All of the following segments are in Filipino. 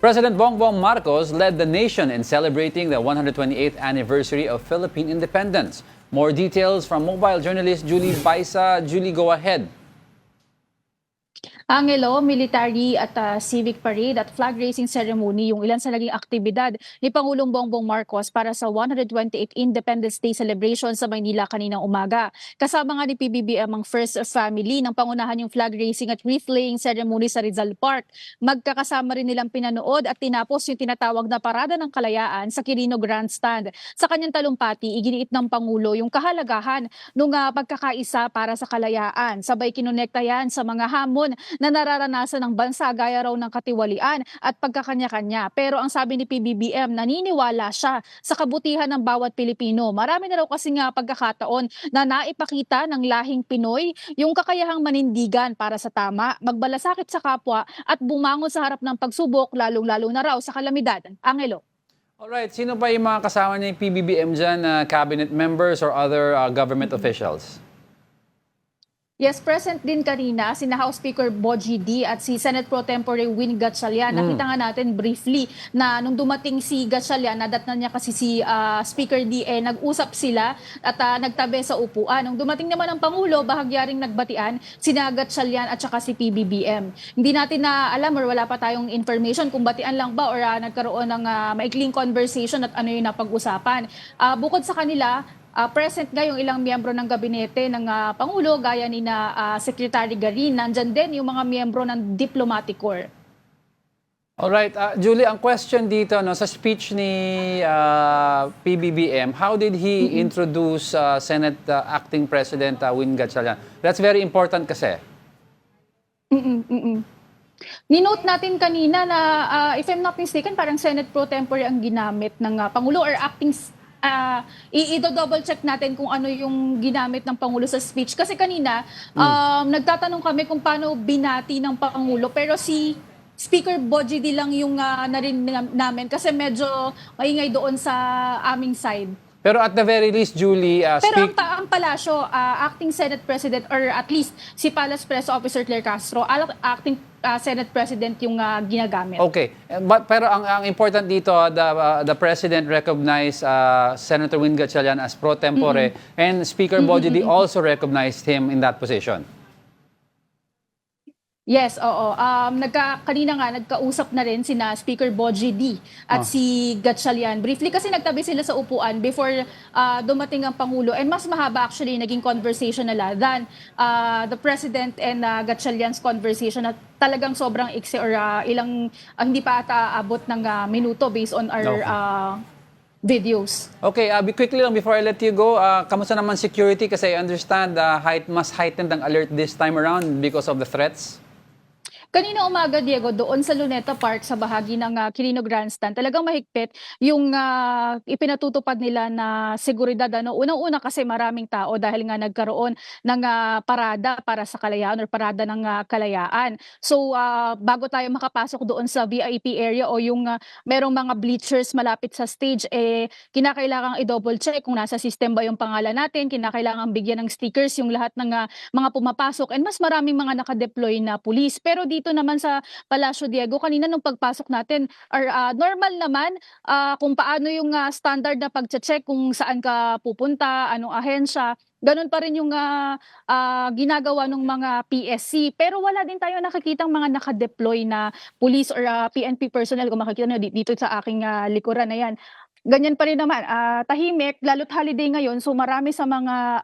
President Bongbong Marcos led the nation in celebrating the 128th anniversary of Philippine independence. More details from mobile journalist Julie Baisa. Julie, go ahead. Angelo, military at civic parade at flag raising ceremony yung ilan sa naging aktibidad ni Pangulong Bongbong Marcos para sa 128th Independence Day celebration sa Maynila kaninang umaga. Kasama nga ni PBBM ang first family ng pangunahan yung flag raising at wreath laying ceremony sa Rizal Park. Magkakasama rin nilang pinanood at tinapos yung tinatawag na Parada ng Kalayaan sa Quirino Grandstand. Sa kanyang talumpati, iginiit ng Pangulo yung kahalagahan ng pagkakaisa para sa kalayaan. Sabay kinonekta yan sa mga hamon na nararanasan ng bansa gaya raw ng katiwalian at pagkakanya-kanya. Pero ang sabi ni PBBM, naniniwala siya sa kabutihan ng bawat Pilipino. Marami na raw kasi nga pagkakataon na naipakita ng lahing Pinoy yung kakayahang manindigan para sa tama, magbalasakit sa kapwa at bumangon sa harap ng pagsubok, lalong-lalo na raw sa kalamidad. Angelo. Alright, sino pa yung mga kasama niya yung PBBM dyan, cabinet members or other government officials? Yes, present din kanina si House Speaker Bogie D at si Senate Pro Tempore Win Gatchalian. Nakita nga natin briefly na nung dumating si Gatchalian, nadatnan niya kasi si Speaker D, nag-usap sila at nagtabi sa upuan. Nung dumating naman ang Pangulo, bahagya ring nagbatian si Gatchalian at saka si PBBM. Hindi natin na alam or wala pa tayong information kung batian lang ba or nagkaroon ng maikling conversation at ano yung napag-usapan. Bukod sa kanila, present ngayong ilang miyembro ng gabinete ng Pangulo gaya ni Secretary Garin. Nandyan din yung mga miyembro ng Diplomatic Corps. Alright, Julie, ang question dito no, sa speech ni PBBM, how did he introduce Senate Acting President Win Gatchalian? That's very important kasi. Ninote natin kanina na if I'm not mistaken, parang Senate Pro Tempore ang ginamit ng Pangulo or acting i-double check natin kung ano yung ginamit ng Pangulo sa speech. Kasi kanina, nagtatanong kami kung paano binati ng Pangulo. Pero si Speaker Bogie D lang yung narinig namin kasi medyo maingay doon sa aming side. Pero at the very least, Julie, Pero ang palasyo, acting Senate President or at least si Palace Press Officer Claire Castro, acting Senate President yung ginagamit. Okay, pero ang important dito, the President recognized Senator Win Gatchalian as pro tempore and Speaker Bogie D also recognized him in that position. Yes, oo. Kanina nga, nagkausap na rin sina Speaker Bogie D at si Gatchalian. Briefly kasi nagtabi sila sa upuan before dumating ang Pangulo. And mas mahaba actually naging conversation nila than the President and Gatchalian's conversation na talagang sobrang iksi or hindi pa ata abot ng minuto based on our videos. Okay, quickly lang before I let you go, kamusta naman security? Kasi I understand mas heightened ang alert this time around because of the threats. Kanina umaga, Diego, doon sa Luneta Park sa bahagi ng Quirino Grandstand, talagang mahigpit yung ipinatutupad nila na seguridad. Unang-una kasi maraming tao dahil nga nagkaroon ng parada para sa kalayaan or parada ng kalayaan. So bago tayo makapasok doon sa VIP area o yung merong mga bleachers malapit sa stage, kinakailangang i-double check kung nasa system ba yung pangalan natin, kinakailangang bigyan ng stickers yung lahat ng mga pumapasok and mas maraming mga nakadeploy na pulis. Pero dito naman sa Palacio, Diego, kanina nung pagpasok natin, normal naman kung paano yung standard na pag-check kung saan ka pupunta, anong ahensya. Ganun pa rin yung ginagawa ng mga PSC. Pero wala din tayo nakikitang mga nakadeploy na police or PNP personnel. Kung makikita nyo dito sa aking likuran na yan. Ganyan pa rin naman, tahimik, lalo't holiday ngayon, so marami sa mga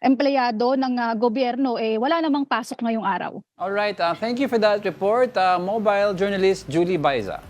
empleyado ng gobyerno, wala namang pasok ngayong araw. Alright, thank you for that report, mobile journalist Julie Baisa.